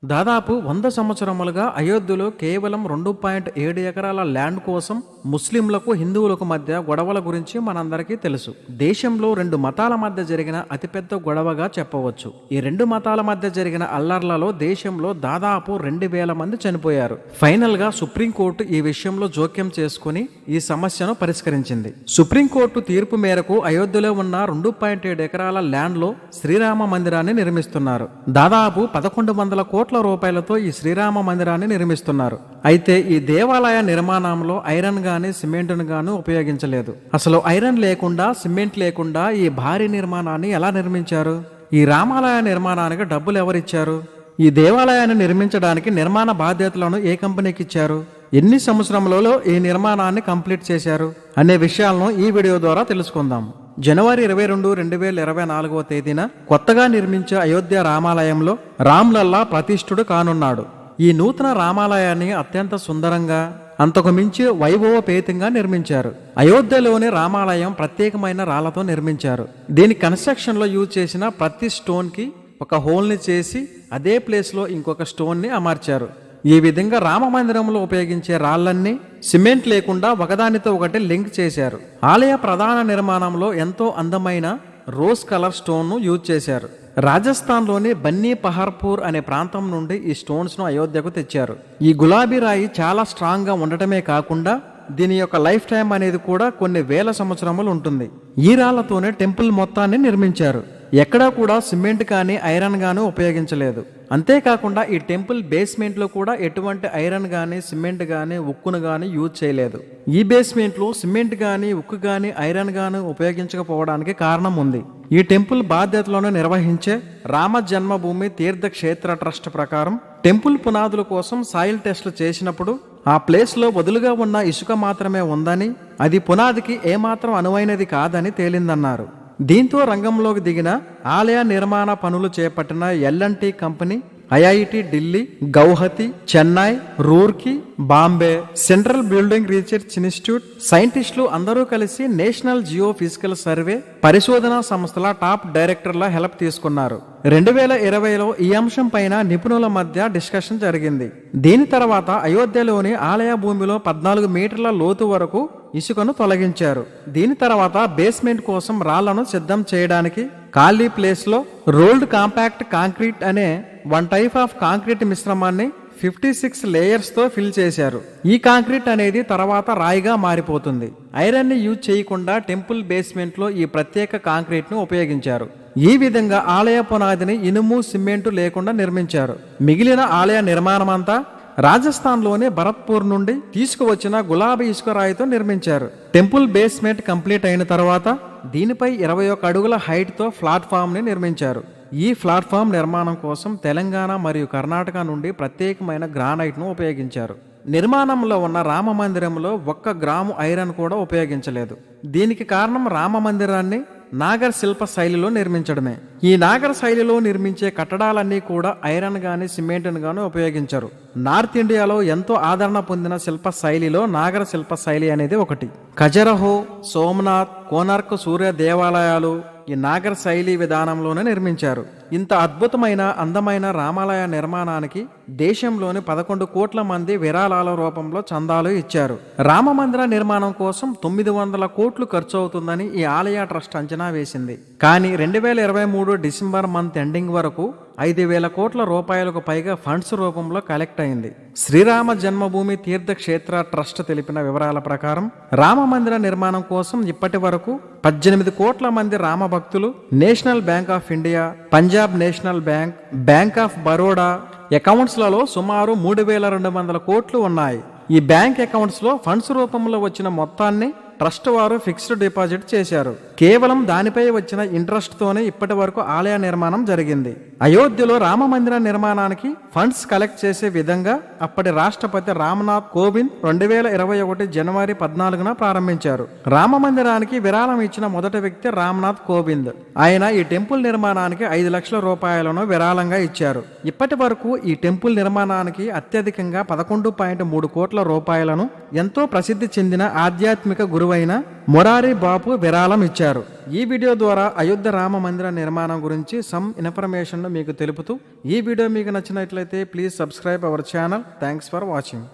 దాదాపు 100 సంవత్సరములుగా అయోధ్యలో కేవలం 2.7 ఎకరాల ల్యాండ్ కోసం ముస్లింలకు హిందువులకు మధ్య గొడవల గురించి మనందరికీ తెలుసు. దేశంలో 2 మతాల మధ్య జరిగిన అతిపెద్ద గొడవగా చెప్పవచ్చు. ఈ 2 మతాల మధ్య జరిగిన అల్లర్లలో దేశంలో దాదాపు 2000 మంది చనిపోయారు. ఫైనల్ గా సుప్రీంకోర్టు ఈ విషయంలో జోక్యం చేసుకుని ఈ సమస్యను పరిష్కరించింది. సుప్రీంకోర్టు తీర్పు మేరకు అయోధ్యలో ఉన్న 2.7 ఎకరాల ల్యాండ్ లో శ్రీరామ మందిరాన్ని నిర్మిస్తున్నారు. దాదాపు 1100 కోట్ల రూపాయలతో ఈ శ్రీరామ మందిరాన్ని నిర్మిస్తున్నారు. అయితే ఈ దేవాలయ నిర్మాణంలో ఐరన్ గాని సిమెంట్ గాని ఉపయోగించలేదు. అసలు ఐరన్ లేకుండా సిమెంట్ లేకుండా ఈ భారీ నిర్మాణాన్ని ఎలా నిర్మించారు? ఈ రామాలయ నిర్మాణానికి డబ్బులు ఎవరిచ్చారు? ఈ దేవాలయాన్ని నిర్మించడానికి నిర్మాణ బాధ్యతలను ఏ కంపెనీకి ఇచ్చారు? ఎన్ని సంవత్సరములలో ఈ నిర్మాణాన్ని కంప్లీట్ చేశారు అనే విషయాలను ఈ వీడియో ద్వారా తెలుసుకుందాం. జనవరి 22, 2024 తేదీన కొత్తగా నిర్మించే అయోధ్య రామాలయంలో రామ్లల్లా ప్రతిష్ఠుడు కానున్నాడు. ఈ నూతన రామాలయాన్ని అత్యంత సుందరంగా అంతకు మించి వైభవపేతంగా నిర్మించారు. అయోధ్యలోని రామాలయం ప్రత్యేకమైన రాళ్లతో నిర్మించారు. దీని కన్స్ట్రక్షన్ లో యూజ్ చేసిన ప్రతి స్టోన్ కి ఒక హోల్ ని చేసి అదే ప్లేస్ లో ఇంకొక స్టోన్ ని అమర్చారు. ఈ విధంగా రామ మందిరంలో ఉపయోగించే రాళ్లన్నీ సిమెంట్ లేకుండా ఒకదానితో ఒకటి లింక్ చేశారు. ఆలయ ప్రధాన నిర్మాణంలో ఎంతో అందమైన రోజ్ కలర్ స్టోన్ ను యూజ్ చేశారు. రాజస్థాన్ లోని బన్నీ పహార్పూర్ అనే ప్రాంతం నుండి ఈ స్టోన్స్ ను అయోధ్యకు తెచ్చారు. ఈ గులాబీ రాయి చాలా స్ట్రాంగ్ గా ఉండటమే కాకుండా దీని యొక్క లైఫ్ టైం అనేది కూడా కొన్ని వేల సంవత్సరములు ఉంటుంది. ఈ రాళ్లతోనే టెంపుల్ మొత్తాన్ని నిర్మించారు. ఎక్కడా కూడా సిమెంట్ కానీ ఐరన్ గానీ ఉపయోగించలేదు. అంతేకాకుండా ఈ టెంపుల్ బేస్మెంట్ లో కూడా ఎటువంటి ఐరన్ గానీ సిమెంట్ గానీ ఉక్కును గానీ యూజ్ చేయలేదు. ఈ బేస్మెంట్ లో సిమెంట్ గానీ ఉక్కు గానీ ఐరన్ గానీ ఉపయోగించకపోవడానికి కారణం ఉంది. ఈ టెంపుల్ బాధ్యతలను నిర్వహించే రామ జన్మభూమి తీర్థ క్షేత్ర ట్రస్ట్ ప్రకారం టెంపుల్ పునాదుల కోసం సాయిల్ టెస్టులు చేసినప్పుడు ఆ ప్లేస్ లో వదులుగా ఉన్న ఇసుక మాత్రమే ఉందని, అది పునాదికి ఏమాత్రం అనువైనది కాదని తేలిందన్నారు. దీంతో రంగంలోకి దిగిన ఆలయ నిర్మాణ పనులు చేపట్టిన L&T company IIT Delhi, Guwahati, Chennai, Roorkee, Bombay, central building research institute సైంటిస్టులు అందరూ కలిసి నేషనల్ జియో ఫిజికల్ సర్వే పరిశోధనా సంస్థల టాప్ డైరెక్టర్ల హెల్ప్ తీసుకున్నారు. 2020లో ఈ అంశం పైన నిపుణుల మధ్య డిస్కషన్ జరిగింది. దీని తర్వాత అయోధ్యలోని ఆలయ భూమిలో 14 మీటర్ల లోతు వరకు ఇసుకను తొలగించారు. దీని తర్వాత బేస్మెంట్ కోసం రాళ్లను సిద్ధం చేయడానికి ఖాళీ ప్లేస్ లో రోల్డ్ కాంపాక్ట్ కాంక్రీట్ అనే వన్ టైప్ ఆఫ్ కాంక్రీట్ మిశ్రమాన్ని 56 లేయర్స్ తో ఫిల్ చేశారు. ఈ కాంక్రీట్ అనేది తర్వాత రాయిగా మారిపోతుంది. ఐరన్ ని యూజ్ చేయకుండా టెంపుల్ బేస్మెంట్ లో ఈ ప్రత్యేక కాంక్రీట్ ను ఉపయోగించారు. ఈ విధంగా ఆలయ పునాదిని ఇనుము సిమెంటు లేకుండా నిర్మించారు. మిగిలిన ఆలయ నిర్మాణమంతా రాజస్థాన్ లోని భరత్పూర్ నుండి తీసుకువచ్చిన గులాబీ ఇసుక రాయితో నిర్మించారు. టెంపుల్ బేస్మెంట్ కంప్లీట్ అయిన తర్వాత దీనిపై 21 అడుగుల హైట్ తో ప్లాట్ఫామ్ ని నిర్మించారు. ఈ ప్లాట్ఫామ్ నిర్మాణం కోసం తెలంగాణ మరియు కర్ణాటక నుండి ప్రత్యేకమైన గ్రానైట్ ను ఉపయోగించారు. నిర్మాణంలో ఉన్న రామ మందిరంలో 1 గ్రాము ఐరన్ కూడా ఉపయోగించలేదు. దీనికి కారణం రామ మందిరాన్ని నాగర్ శిల్ప శైలిలో నిర్మించడమే. ఈ నాగర్ శైలిలో నిర్మించే కట్టడాలన్నీ కూడా ఐరన్ గాని సిమెంట్ గాని ఉపయోగించరు. నార్త్ ఇండియాలో ఎంతో ఆదరణ పొందిన శిల్ప శైలిలో నాగర శిల్ప శైలి అనేది ఒకటి. ఖజరహో, సోమనాథ్, కోనార్క్ సూర్య దేవాలయాలు ఈ నాగర్ శైలి విధానంలోనే నిర్మించారు. ఇంత అద్భుతమైన అందమైన రామాలయ నిర్మాణానికి దేశంలోని 11 కోట్ల మంది విరాళాల రూపంలో చందాలు ఇచ్చారు. రామ మందిర నిర్మాణం కోసం 900 కోట్లు ఖర్చు అవుతుందని ఈ ఆలయ ట్రస్ట్ అంచనా వేసింది. కానీ 2023 డిసెంబర్ మంత్ ఎండింగ్ వరకు 5,000 కోట్ల రూపాయలకు పైగా ఫండ్స్ రూపంలో కలెక్ట్ అయింది. శ్రీరామ జన్మభూమి తీర్థ క్షేత్ర ట్రస్ట్ తెలిపిన వివరాల ప్రకారం రామ మందిర నిర్మాణం కోసం ఇప్పటి వరకు 18 కోట్ల మంది రామ భక్తులు national bank of India, Punjab national bank, bank of Baroda accounts లలో సుమారు 3,200 కోట్లు ఉన్నాయి. ఈ బ్యాంక్ అకౌంట్స్ లో ఫండ్స్ రూపంలో వచ్చిన మొత్తాన్ని ట్రస్ట్ వారు ఫిక్స్డ్ డిపాజిట్ చేశారు. కేవలం దానిపై వచ్చిన ఇంట్రెస్ట్ తోనే ఇప్పటి వరకు ఆలయ నిర్మాణం జరిగింది. అయోధ్యలో రామ మందిర నిర్మాణానికి ఫండ్స్ కలెక్ట్ చేసే విధంగా అప్పటి రాష్ట్రపతి రామ్నాథ్ కోవింద్ 2021 జనవరి 14న ప్రారంభించారు. రామ మందిరానికి విరాళం ఇచ్చిన మొదటి వ్యక్తి రామ్నాథ్ కోవింద్. ఆయన ఈ టెంపుల్ నిర్మాణానికి 5 లక్షల రూపాయలను విరాళంగా ఇచ్చారు. ఇప్పటి వరకు ఈ టెంపుల్ నిర్మాణానికి అత్యధికంగా 11.3 కోట్ల రూపాయలను ఎంతో ప్రసిద్ధి చెందిన ఆధ్యాత్మిక గురువైన మొరారి బాపు విరాళం ఇచ్చారు. ఇచ్చారు. ఈ వీడియో ద్వారా అయోధ్య రామ మందిర నిర్మాణం గురించి సమ్ ఇన్ఫర్మేషన్ మీకు తెలుపుతూ ఈ వీడియో మీకు నచ్చినట్లయితే please subscribe our channel. Thanks for watching.